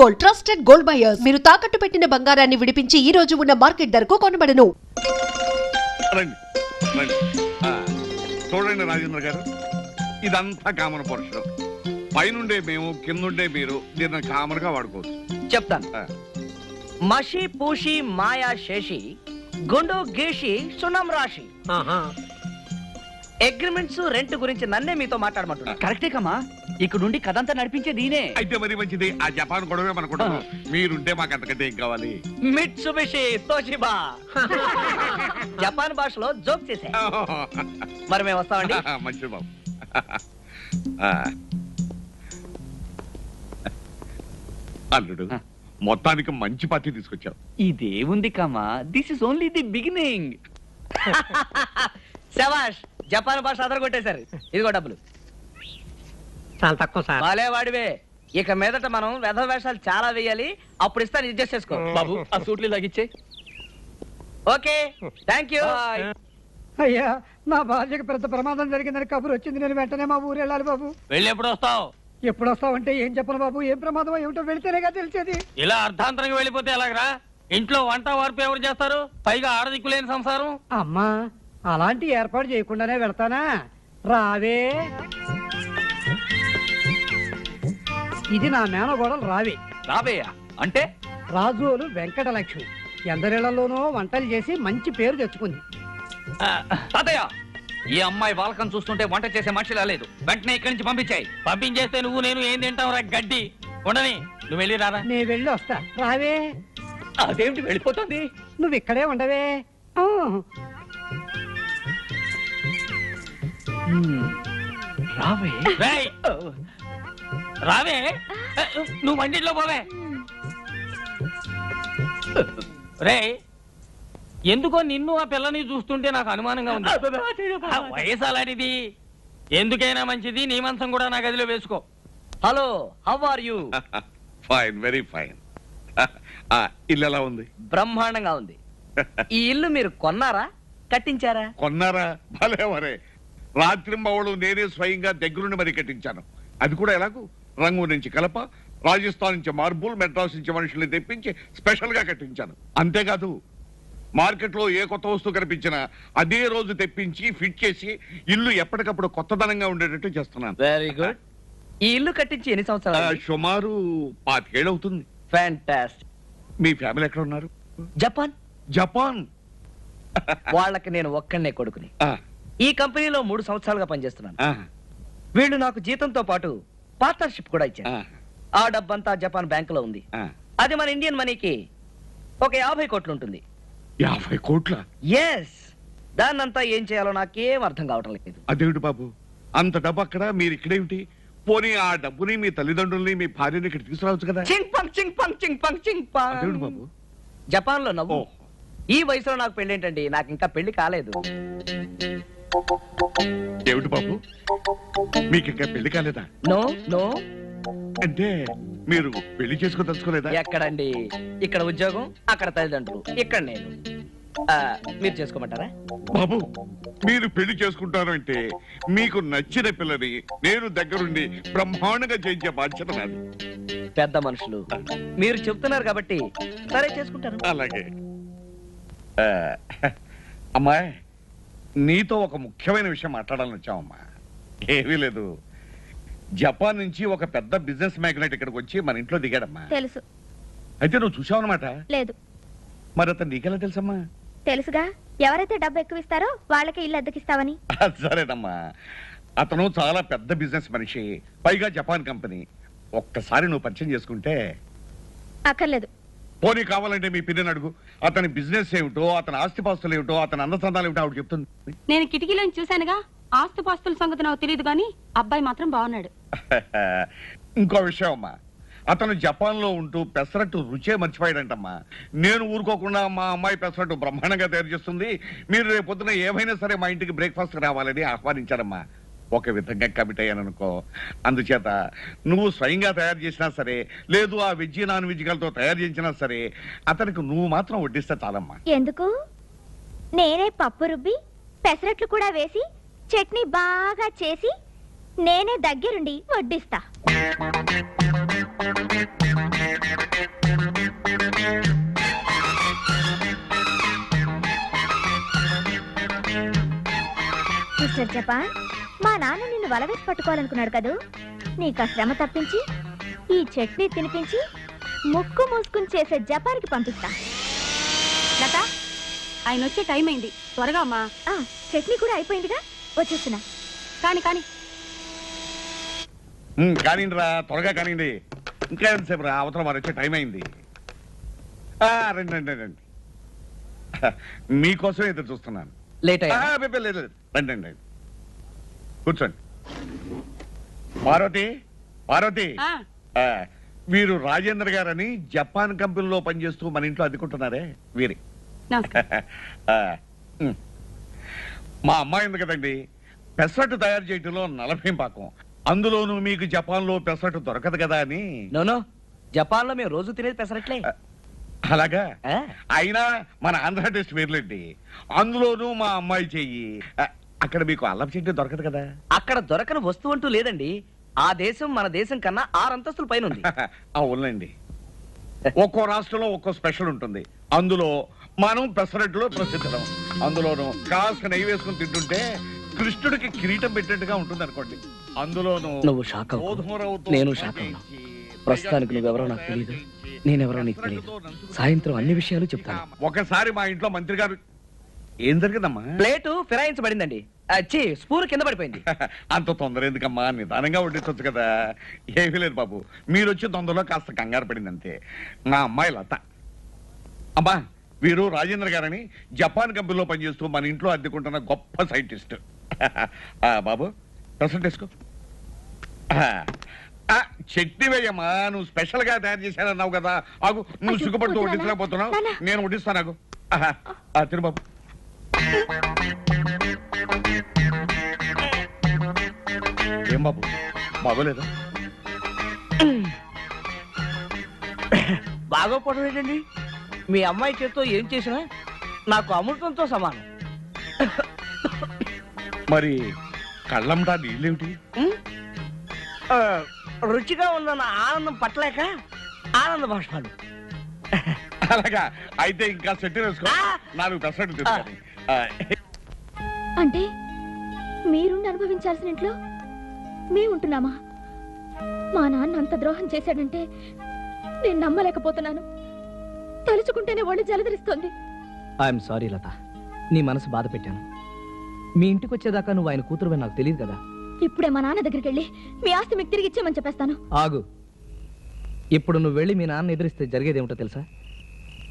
Gold, trusted gold buyers. మీరు తాకట్టు పెట్టిన బంగారాన్ని విడిపించి ఈ రోజు ఉన్న మార్కెట్ ధరకు కొనబడను. చూడండి రాజేంద్ర గారు, ఇదంతా కామన్ పోర్షన్. పైనుండే మేము, కిందుండే మీరు దీన్ని కామన్ గా వాడుకోవచ్చు. చెప్తాను. మషి పూషి మాయా శేషి గుండు గీషి సున్నం రాశి. అగ్రిమెంట్స్ రెంట్ గురించి నన్నే మీతో మాట్లాడమంటున్నా. కరెక్టే కమ్మా, ఇక్కడుండి కథంతా నడిపించే దీనే. అయితే మరి మంచిది. ఆ జపాన్ గొడవే మనకుంటాం. మీరుంటే మాకు అంతకంటే ఏం కావాలి? Mitsubishi Toshiba. జపాన్ భాషలో జోక్ చేసా. మరి మేము వస్తామండి. మంచిది బాబు. అల్లుడు, మొత్తానికి మంచి పార్టీ తీసుకొచ్చావు. ఇదేముంది కమ్మా, this is only the beginning. శభాష్, జపాన్ భాష అదరగొట్టేశారు. ఇదిగో డబ్బులు. చాలా తక్కువ సార్. బాలే వాడివే. ఇక మీదట మనం వెధ వేషాలు చాలా వేయాలి. అప్పుడు ఇస్తాను, అడ్జస్ట్ చేసుకో. బాబు ఆ సూట్లు లాగిచ్చే. Okay, thank you. అయ్యా, నా భార్యకు పెద్ద ప్రమాదం జరిగిందని కబురు వచ్చింది. నేను వెంటనే మా ఊరు వెళ్ళాలి బాబు. వెళ్ళి ఎప్పుడు వస్తావు? ఎప్పుడు వస్తావంటే ఏం చెప్పను బాబు. ఏం ప్రమాదం ఏమిటో వెళితేనేగా తెలిసేది. ఇలా అర్ధాంతరంగా వెళ్ళిపోతే ఎలాగరా? ఇంట్లో వంట వార్పు ఎవరు చేస్తారు? పైగా ఆడదిక్కులేని సంసారం. అమ్మా, అలాంటి ఏర్పాటు చేయకుండానే వెళ్తానా? రావే. ఇది నా మేనగోడలు రావే. రాబేయా అంటే? రాజులు వెంకటలక్ష్మి ఎందరిళ్లలోనూ వంటలు చేసి మంచి పేరు తెచ్చుకుంది. తాతయ్య, ఈ అమ్మాయి వాలకం చూస్తుంటే వంట చేసే మనిషిలా లేదు. వెంటనే ఇక్కడి నుంచి పంపించాయి. పంపించేస్తే నువ్వు నేను ఏం తింటావురా గడ్డి. ఉండని, నువ్వు వెళ్ళి రారా. నేను వెళ్ళి వస్తా. రావే. అదేమిటి వెళ్ళిపోతుంది? నువ్వు ఇక్కడే ఉండవే. రావే. రావే, నువ్వు వంటిట్లో పోవే. రే, ఎందుకో నిన్ను ఆ పిల్లని చూస్తుంటే నాకు అనుమానంగా ఉంది. వయసు అలాంటిది. ఎందుకైనా మంచిది, నీ మంచం కూడా నా గదిలో వేసుకో. Hello, how are you? Fine, very fine. ఇల్లు ఎలా ఉంది? బ్రహ్మాండంగా ఉంది. ఈ ఇల్లు మీరు కొన్నారా, కట్టించారా? కొన్నారా? భలే వరే. రాత్రింబవళ్ళు నేనే స్వయంగా దగ్గరుండి మరి కట్టించాను. అది కూడా ఎలాగూ రంగు నుంచి కలప, రాజస్థాన్ నుంచి మార్బుల్, మెడ్రాస్ నుంచి మనుషుల్ని తెప్పించి స్పెషల్ గా కట్టించాను. అంతేకాదు, మార్కెట్ లో ఏ కొత్త వస్తువు కనిపించినా అదే రోజు తెప్పించి ఫిట్ చేసి ఇల్లు ఎప్పటికప్పుడు కొత్తదనంగా ఉండేటట్టు చేస్తున్నాను. Very good. ఈ ఇల్లు కట్టించి ఎన్ని సంవత్సరాలు? సుమారు 25 ఏళ్ళు అవుతుంది. ఫ్యాంటాస్టిక్. మీ ఫ్యామిలీ ఎక్కడ ఉన్నారు? జపాన్. జపాన్. వాళ్ళకి నేను ఒక్కడనే కొడుకుని. ఈ కంపెనీలో 3 సంవత్సరాలుగా పనిచేస్తున్నాను. వీళ్ళు నాకు జీతంతో పాటు పార్ట్నర్షిప్ కూడా ఇచ్చారు. ఆ డబ్బంతా జపాన్ బ్యాంకులో ఉంది. అది మన ఇండియన్ మనీకి ఒక 50 కోట్లు ఉంటుంది. 50 కోట్ల? ఎస్. దాన్నంతా ఏం చేయాలో నాకేం అర్థం కావటం లేదు. అదేమిటి బాబు, అంత డబ్బు అక్కడ, మీరు ఇక్కడేమిటి? పోనీ ఆ డబ్బుని మీ తల్లిదండ్రుల్ని, మీ భార్యని ఇక్కడ తీసుకురావచ్చు కదా. చింగ్ పంగ్ చింగ్ పంగ్ చింగ్ పంగ్ చింగ్ పంగ్. అదేమిటి బాబు? జపాన్ లో నవ్వు. ఈ వయసులో నాకు పెళ్లి ఏంటండి? నాకు ఇంకా పెళ్లి కాలేదు. ఏమిటి బాబు, మీకు ఇంకా పెళ్లి కాలేదా? No no. అంటే మీరు పెళ్లి చేసుకోదలుచుకోలేదా? ఎక్కడండి, ఇక్కడ ఉద్యోగం, అక్కడ తల్లిదండ్రులు, ఇక్కడ నేను. మీరు చేసుకోమంటారా? బాబు, మీరు పెళ్లి చేసుకుంటారు అంటే మీకు నచ్చిన పిల్లని నేను దగ్గరుండి బ్రహ్మాండంగా చేయించే బాధ్యత నాది. పెద్ద మనుషులు మీరు చెప్తున్నారు కాబట్టి సరే, చేసుకుంటాను. అలాగే. అమ్మాయి, నీతో ఒక ముఖ్యమైన విషయం మాట్లాడాలని వచ్చామమ్మా. ఏమీ లేదు, జపాన్ నుంచి ఒక పెద్ద బిజినెస్ మ్యాగ్నెట్ ఇక్కడికి వచ్చి మన ఇంట్లో దిగాడమ్మా. తెలుసు. అయితే నువ్వు చూసావన్నమాట? లేదు. మరి అతను నీకెలా తెలుసమ్మా? తెలుసుగా, ఎవరైతే డబ్బు ఎక్కువ ఇస్తారో వాళ్ళకి ఇల్లు అద్దెకిస్తావని. సరేనమ్మా, అతను చాలా పెద్ద బిజినెస్ మనిషి, పైగా జపాన్ కంపెనీ. ఒక్కసారి నువ్వు పరిచయం చేసుకుంటే. అక్కర్లేదు. పోనీ కావాలంటే మీ పిల్లని అడుగు. అతని బిజినెస్ ఏమిటో, అతని ఆస్తిపాస్తులు ఏమిటో, అతని అందచందాలు ఏమిటో ఆవిడ చెప్తుంది. నేను కిటికీలోంచి చూశానుగా. ఆస్తిపాస్తుల సంగతి నాకు తెలియదు కానీ అబ్బాయి మాత్రం బాగున్నాడు. ఇంకో విషయం అమ్మా, అతను జపాన్ లో ఉంటూ పెసరట్టు రుచే మర్చిపోయాడంటమ్మా. నేను ఊరుకోకుండా మా అమ్మాయి పెసరట్టు బ్రహ్మాండంగా తయారు చేస్తుంది, మీరు రేపు పొద్దున ఏమైనా సరే మా ఇంటికి బ్రేక్ఫాస్ట్ రావాలని ఆహ్వానించాడమ్మా. ఒక విధంగా కమిట్ అయ్యాననుకో. అందుచేత నువ్వు స్వయంగా తయారు చేసినా సరే, లేదు ఆ వెజ్ నాన్ వెజ్ తో తయారు చేసినా సరే, అతనికి నువ్వు మాత్రం వడ్డిస్తే చాలమ్మా. ఎందుకు? నేనే పప్పు రుబ్బి పెసరట్లు కూడా వేసి చట్నీ బాగా చేసి నేనే దగ్గరుండి వడ్డిస్తా. మిస్టర్ జపాన్, మా నాన్న నిన్ను వలవేసి పట్టుకోవాలనుకున్నాడు కదూ. నీకు ఆ శ్రమ తప్పించి ఈ చట్నీ తినిపించి ముక్కు మూసుకుని చేసే జపాన్కి పంపిస్తా. లత, ఆయన వచ్చే టైం అయింది, త్వరగా అమ్మా. చట్నీ కూడా అయిపోయిందిగా, వచ్చేస్తున్నా. కాని కాని కానివ్వండి రా, త్వరగా కానివ్వండి. ఇంకా ఎంతసేపు రా, అవతల వారు వచ్చే టైం అయింది. రండి రండి రండి, మీకోసం ఎదురు చూస్తున్నాను. లేట్ అయ్యా. లేదు లేదు, రండి రండి రండి, కూర్చోండి. పార్వతి, పార్వతి, ఆ, వీరు రాజేంద్ర గారని జపాన్ కంపెనీలో పనిచేస్తూ మన ఇంట్లో అద్దుకుంటున్నారే వీరి. నమస్కారం. మా అమ్మాయి ఉంది కదండి, పెసరట్టు తయారు చేయటంలో 40 పాకం. అందులోనూ మీకు జపాన్ లో పెసరట్టు దొరకదు కదా అని. నోనో, జపాన్ లో మేము రోజు తినేది పెసరట్లే. అలాగా? ఆ. అయినా మన ఆంధ్ర టెస్ట్ వేర్లేండి. అందులోనూ మా అమ్మాయి చెయ్యి. అక్కడ మీకు అల్లం చెట్టు దొరకదు కదా. అక్కడ దొరకని వస్తువు అంటూ లేదండి. ఆ దేశం మన దేశం కన్నా 6 అంతస్తుల పైన ఉంది. అవునండి, ఒక్కో రాష్ట్రంలో ఒక్కో స్పెషల్ ఉంటుంది. అందులో మనం పెసరట్టులో ప్రసిద్ధం. అందులోనూ కాస్త నెయ్యి వేసుకుని తింటుంటే కృష్ణుడికి కిరీటం పెట్టినట్టుగా ఉంటుంది అనుకోండి. అందులోనూ నువ్వు షాక్ అవ్వు, నేను షాక్ అవ్వను. ప్రస్తుతానికి నువ్వెవరో నాకు తెలియదు, నేనెవరో నీకు తెలియదు. సాయంత్రం అన్ని విషయాలు చెప్తాను. ఒకసారి మా ఇంట్లో మంత్రి గారు. ఏం జరిగిందమ్మా? ప్లేటు ఫిరాయించబడిందండి. స్పూన్ కింద పడిపోయింది. అంత తొందర ఎందుకమ్మా, నిదానంగా వడ్డించవచ్చు కదా. ఏమీ లేదు బాబు, మీరు వచ్చే తొందరలో కాస్త కంగారు పడింది అంతే. నా అమ్మాయి లత. అమ్మా, వీరు రాజేంద్ర గారని జపాన్ కంపెనీలో పనిచేస్తూ మన ఇంట్లో అద్దెకుంటున్న గొప్ప సైంటిస్ట్. బాబు, ప్రసెంట్ వేసుకో. చట్నీ వేయమ్మా, నువ్వు స్పెషల్ గా తయారు చేశానన్నావు కదా. ఆగు, నువ్వు సిగ్గుపడుతూ వడ్డించలేకపోతున్నావు, నేను వడ్డిస్తాను. ఆగు. తిరు బాబు. ఏం బాబు, బాగోలేదా? బాగోపోవడం ఏంటండి? మీ అమ్మాయి చేత్తో ఏం చేసినా నాకు అమృతంతో సమానం. మరి కళ్ళంటా నీళ్ళేమిటి? రుచిగా ఉందన్న ఆనందం పట్టలేక ఆనంద భాషలు. అలాగా? అయితే ఇంకా సెట్ వేసుకో, 4 పెసరట్టు తీసుకొని. అంటే మీరుండి అనుభవించాల్సిన ఇంట్లో మేము ఉంటున్నామా? మా నాన్న అంత ద్రోహం చేశాడంటే నేను నమ్మలేకపోతున్నాను. తలుచుకుంటేనే ఒళ్ళు జలదరిస్తోంది. ఐఎమ్ సారీ లత, నీ మనసు బాధ పెట్టాను. మీ ఇంటికి వచ్చేదాకా నువ్వు ఆయన కూతురువే నాకు తెలియదు కదా. ఇప్పుడే మా నాన్న దగ్గరికి వెళ్ళి మీ ఆస్తి మీకు తిరిగి ఇచ్చేమని చెప్పేస్తాను. ఆగు. ఇప్పుడు నువ్వు వెళ్ళి మీ నాన్న ఎదురిస్తే జరిగేదేమిటో తెలుసా?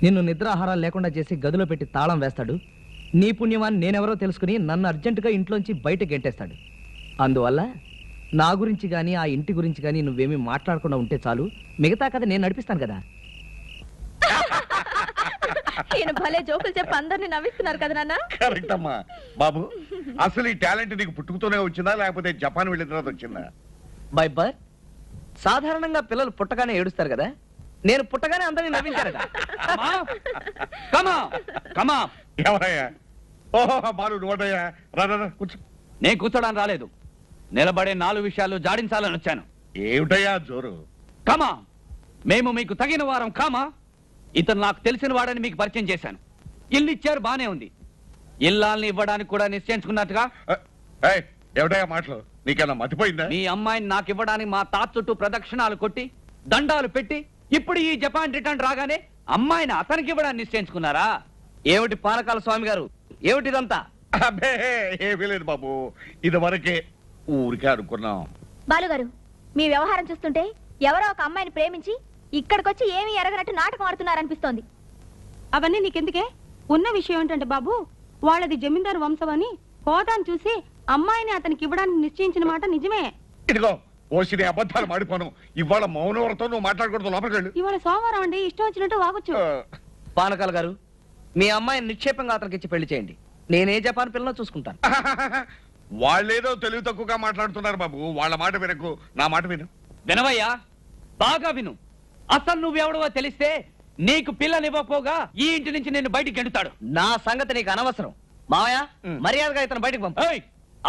నిన్ను నిద్రాహారాలు లేకుండా చేసి గదిలో పెట్టి తాళం వేస్తాడు. నీ పుణ్యమాన్ని నేనెవరో తెలుసుకుని నన్ను అర్జెంటుగా ఇంట్లోంచి బయటకు గెంటేస్తాడు. అందువల్ల నా గురించి కానీ ఆ ఇంటి గురించి కానీ నువ్వేమీ మాట్లాడకుండా ఉంటే చాలు. మిగతా కథ నేను నడిపిస్తాను కదా. ఈయన భలే జోకులు చెప్పి అందరిని నవ్విస్తున్నారు కదా నాన్న. కరెక్ట్ అమ్మా. బాబు, అసలు ఈ టాలెంట్ నీకు పుట్టుకుతూనే వచ్చిందా లేకపోతే జపాన్ వెళ్ళిన తర్వాత వచ్చిందా? By birth. సాధారణంగా పిల్లలు పుట్టగానే ఏడుస్తారు కదా, నేను పుట్టగానే అందరినీ నవ్వించారట. ఎవరయ్యా? ఓహో, బాలు నువ్వడయ్యా. రా కూర్చో. నేను కూర్చోడానికి రాలేదు, నిలబడే 4 విషయాలు జాడించాలని వచ్చాను. ఏమిటయ్యా జోరు? కమా, మేము మీకు తగిన వారం. కామా, ఇతను నాకు తెలిసిన వాడని మీకు పరిచయం చేశాను. ఇల్లు ఇచ్చారు, బానే ఉంది. ఇల్లాల్ని ఇవ్వడానికి కూడా నిశ్చయించుకున్నట్టుగా. ఏమిటయ్యా మాటలు? నీకన్నా మతిపోయిందా? మీ అమ్మాయిని నాకు ఇవ్వడానికి మా తాత చుట్టూ ప్రదక్షిణాలు కొట్టి దండాలు పెట్టి ఇప్పుడు ఈ జపాన్ రిటర్న్ రాగానే అమ్మాయిని అతనికి ఇవ్వడానికి నిశ్చయించుకున్నారా? ఏమిటి పానకాల స్వామి గారు, ఏమిటిదంతా? అబ్బే, ఏమీ లేదు బాబు, ఇది వరకే ఊరికే అనుకున్నాం. బాలుగారు, మీ వ్యవహారం చూస్తుంటే ఎవరో ఒక అమ్మాయిని ప్రేమించి ఇక్కడికొచ్చి ఏమీ ఎరగనట్టు నాటకం ఆడుతున్నారనిపిస్తోంది. అవన్నీ నీకెందుకే? ఉన్న విషయం ఏంటంటే బాబు, వాళ్ళది జమీందారు వంశం అని హోదాను చూసి అమ్మాయిని అతనికి ఇవ్వడానికి నిశ్చయించిన మాట నిజమే. ఇదిగో ఓసిని అబద్ధాలు మాడిపోను. ఇవాళ మౌనవరతో నువ్వు మాట్లాడకూడదు, లోపలికి వెళ్ళు. ఇవాళ సోమవారం అండి, ఇష్టం వచ్చినట్టు వాగొచ్చు. పానకాల గారు, మీ అమ్మాయిని నిక్షేపంగా అతనికి ఇచ్చి పెళ్లి చేయండి. నేనే జపాన్ పిల్లలో చూసుకుంటాను. వాళ్ళేదో తెలివి తక్కువగా మాట్లాడుతున్నారు బాబు, వాళ్ళ మాట వినకు, నా మాట విను. వినవయ్యా, బాగా విను. అసలు నువ్వెవడవో తెలిస్తే నీకు పిల్లనివ్వకపోగా ఈ ఇంటి నుంచి నేను బయటికి గెంటుతాడు. నా సంగతి నీకు అనవసరం. మావయ్య, మర్యాదగా ఇతను బయటికి పంపు.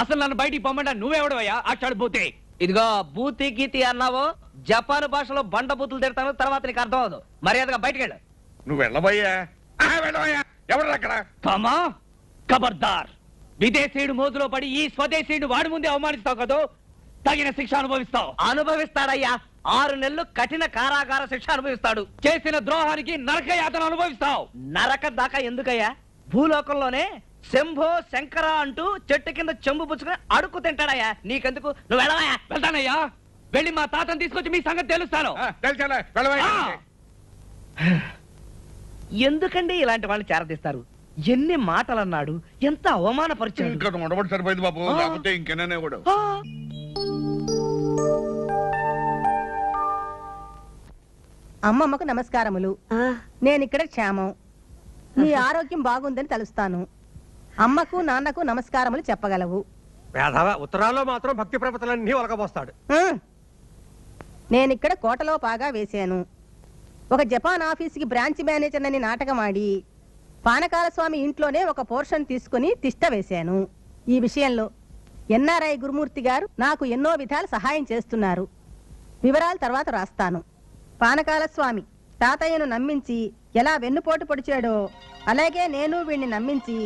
అసలు నన్ను బయటికి పంపడా నువ్వెవడవయ్యా? అచ్చాడు పోతే. ఇదిగో బూతి గీతి అన్నావో జపాన్ భాషలో బండబూతులు తిడతాను, తర్వాత నీకు అర్థం అవదు. మర్యాదగా బయటికి వెళ్ళు. నువ్వు వెళ్ళబోయా వెళ్ళబోయా ఎవరు అక్కడ? కామా ఖబర్దార్, విదేశీయుడు మోజులో పడి ఈ స్వదేశీయుడు వాడి ముందే అవమానిస్తావు కదా, తగిన శిక్ష అనుభవిస్తావు. అనుభవిస్తాడయ్యా, 6 నెలలు కఠిన కారాగార శిక్ష అనుభవిస్తాడు. చేసిన ద్రోహానికి నరక యాతన అనుభవిస్తావు. నరక దాకా ఎందుకయ్యా? భూలోకంలోనే శంభో శంకర అంటూ చెట్టు కింద చెంబు పుచ్చుకుని అడుక్కు తింటాడయ్యా. నీకెందుకు, నువ్వు వెళ్ళవయ్యా. వెళ్తానయ్యా, వెళ్ళి మా తాతను తీసుకొచ్చి మీ సంగతి తెలుస్తాను. తెలిసేలా వెళ్ళబోయా. ఎందుకండి ఇలాంటి వాళ్ళని చేరదీస్తారు? ఎన్ని మాటలు అన్నాడు, ఎంత అవమానపరిచాడు. ఇంకా ఉండబడి సరిపోయింది బాబు, లేకపోతే ఇంకెనే కూడా. అమ్మమ్మకు నమస్కారములు. నేనిక్కడ క్షేమం, నీ ఆరోగ్యం బాగుందని తలుస్తాను. అమ్మకు నాన్నకు నమస్కారములు చెప్పగలవు. ఉత్తరాల్లో మాత్రం భక్తి ప్రపతలన్నీ ఒలకబోస్తాడు. నేనిక్కడ కోటలో పాగా వేశాను. ఒక జపాన్ ఆఫీసుకి బ్రాంచ్ మేనేజర్ అని నాటకమాడి పానకాల స్వామి ఇంట్లోనే ఒక పోర్షన్ తీసుకుని తిష్ట వేశాను. ఈ విషయంలో ఎన్ఆర్ఐ గురుమూర్తి గారు నాకు ఎన్నో విధాలు సహాయం చేస్తున్నారు. వివరాలు తర్వాత రాస్తాను. పానకాల స్వామి తాతయ్యను నమ్మించి ఎలా వెన్నుపోటు పొడిచాడో అలాగే నేను వీణ్ణి నమ్మించి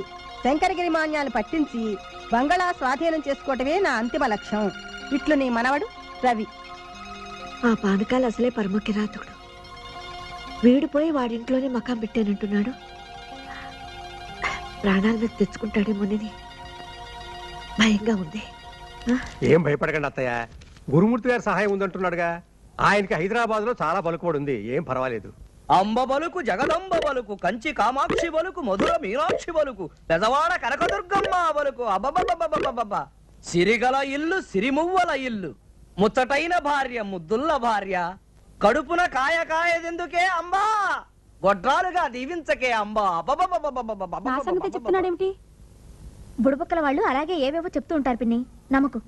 శంకరగిరి మాన్యాలు పట్టించి బంగళా స్వాధీనం చేసుకోవటమే నా అంతిమ లక్ష్యం. ఇట్లు నీ మనవడు రవి. ఆ పానకాలు అసలే పరమ కిరాతకుడు. వీడిపోయి వాడింట్లోనే మకాం పెట్టానంటున్నాడు. ప్రాణాల మీద తెచ్చుకుంటాడేమోనని భయంగా ఉంది. ఏం భయపడకండి అత్తయ్య, గురుమూర్తి గారి సహాయం ఉందంటున్నాడుగా. ఆయనకి హైదరాబాద్ లో చాలా పలుకుబడి ఉంది, ఏం పర్వాలేదు. అంబ బలుకు, జగదంబ బలుకు, కంచి కామాక్షి బలుకు, మధుర మీనాక్షి బలుకు, పెదవాడ కనకదుర్గమ్మ బలుకు. అబ్బబ్బబ్బబ్బబ్బబ్బ! సిరిగల ఇల్లు, సిరిమువ్వల ఇల్లు, ముచ్చటైన భార్య, ముద్దుల్ల భార్య, కడుపున కాయ కాయదెందుకే అంబా, గొడ్రాలుగా దీవించకే అంబా. నా సంగతి చెప్తున్నాడేమిటి? బుడబుక్కల వాళ్ళు అలాగే ఏవేవో చెప్తూ ఉంటారు పిన్ని, నమ్మకు.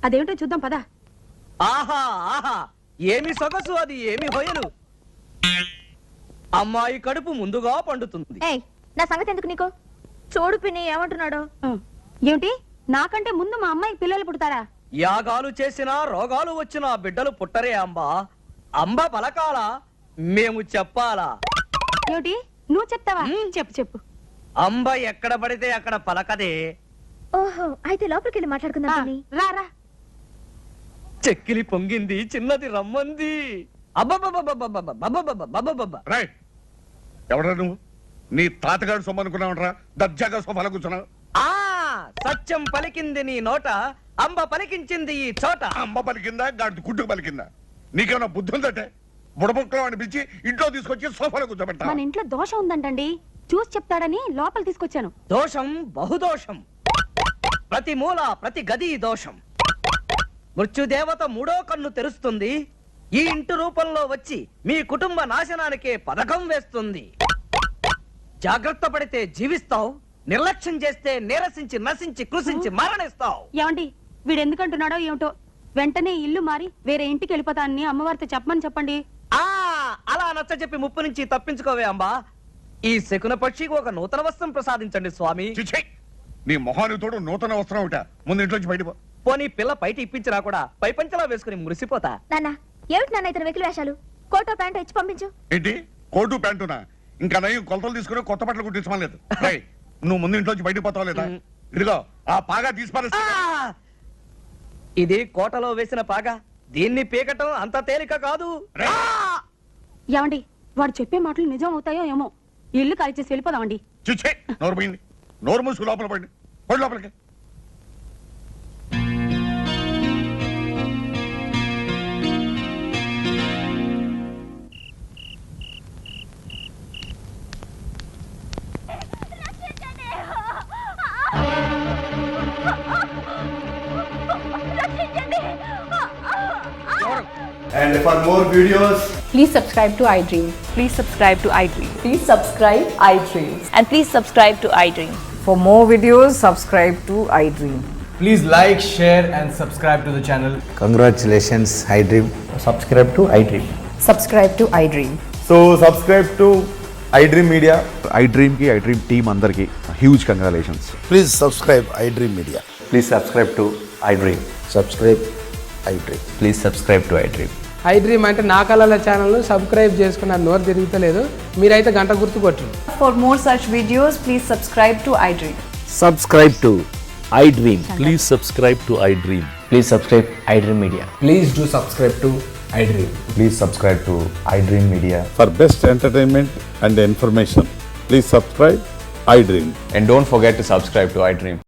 అదేమిటో చూద్దాం పదా. ఆహా ఆహా, ఏమి సొగసు అది, ఏమి హొయలు. అమ్మాయి కడుపు ముందుగా పండుతుంది. ఏయ్, నా సంగతి ఎందుకు నీకు? చూడు పిన్ని ఏమంటున్నాడు. ఏమిటి, నాకంటే ముందు మా అమ్మాయికి పిల్లలు పుడతారా? యాగాలు చేసినా రోగాలు వచ్చినా బిడ్డలు పుట్టరే అంబా. అంబ పలకాల, మేము చెప్పాలా? ఏమిటి, నువ్వు చెప్తావా? చెప్పు చెప్పు. అంబ ఎక్కడ పడితే అక్కడ పలకదే. ఓహో, అయితే లోపలికి వెళ్ళి మాట్లాడుకుందాం పిన్ని. రా రా. చెక్కిలి పొంగింది, చిన్నది రమ్మంది. అబ్బబ్బబ్బబ్బబ్బబ్బబ్బబ్బబ్బబ్బబ్బ. రైట్, ఎవరా నువ్వు? నీ తాతగాడు సొమ్ము అనుకున్నావురా, దర్జాగా సోఫాలో కూర్చున్నావు. ఆ సత్యం పలికింది నీ నోట, అంబ పలికించింది ఈ చోట. అంబ పలికిందా, గాడి గుడ్డుకు పలికిందా? నీకేమైనా బుద్ధి ఉందటే? బుడబుక్కలో అని పిలిచి ఇంట్లో తీసుకొచ్చి సోఫాలో కూర్చోబెట్టా. మన ఇంట్లో దోషం ఉందంటండి, చూసి చెప్తాడని లోపల తీసుకొచ్చాను. దోషం బహుదోషం, ప్రతి మూల ప్రతి గది దోషం. మృత్యుదేవత 3వ కన్ను తెరుస్తుంది, ఈ ఇంటి రూపంలో వచ్చి మీ కుటుంబ నాశనానికే పథకం వేస్తుంది. జాగ్రత్త పడితే జీవిస్తావు, నిర్లక్ష్యం చేస్తే నీరసించి నశించి కృషించి మరణిస్తావు. ఏమండి, వీడు ఎందుకంటున్నాడో ఏమిటో. వెంటనే ఇల్లు మారి వేరే ఇంటికి వెళ్ళిపోతానని అమ్మవారితో చెప్పమని చెప్పండి. ఆ అలా నచ్చ చెప్పి ముప్పు నుంచి తప్పించుకోవే అంబా. ఈ శకున పక్షికి ఒక నూతన వస్త్రం ప్రసాదించండి స్వామి. చిచ్చే, నీ మొహాన్ని తోడు నూతన వస్త్రం ఒకట, ముందు ఇంట్లోంచి బయటపో. పోనీ పిల్ల బయట ఇప్పించినా కూడా పై పంచలా వేసుకుని మురిసిపోతా. నాన్న, ఏమిటి నాన్న ఇతను వెకిలి వేషాలు? కోటో ప్యాంటు ఇచ్చి పంపించు. ఏంటి, కోటు ప్యాంటునా? ఇంకా నయం కొలతలు తీసుకుని కొత్త బట్టలు కుట్టించమలేదు. నువ్వు ముందు ఇంట్లోంచి బయటకు పోతావు లేదా? ఇదిగో ఆ పాగా తీసిపారేస్తా. ఇది కోటలో వేసిన పాగా, దీన్ని పీకటం అంత తేలిక కాదు. ఏమండి, వాడు చెప్పే మాటలు నిజం అవుతాయో ఏమో. ఇల్లు కాల్చేసి వెళ్ళిపోదామండి. చిచ్చే, నోరు పోయింది. నోరు మూసుకు లోపల పడి పడి లోపలికి. And for more videos, Please subscribe to iDream. Please subscribe to iDream. Please subscribe iDream. And please subscribe to iDream. For more videos, subscribe to iDream. please like, share and subscribe to the channel. Congratulations, iDream. Subscribe to iDream. Subscribe to iDream. So subscribe to iDream Media. iDream ki iDream team andarki huge congratulations. Please subscribe iDream Media. Please subscribe to iDream. Subscribe iDream. Please subscribe to iDream. I dream అంటే నా కళల channel subscribe చేసుకున్న నోరు తిరుగుతలేదు. మీరైతే గంట గుర్తు కొట్టండి. For more such videos, please subscribe to iDream. Subscribe to iDream. Please subscribe to iDream. Please subscribe iDream Media. Please do subscribe to iDream. Please subscribe to iDream Media. For best entertainment and information, please subscribe iDream. And don't forget to subscribe to iDream.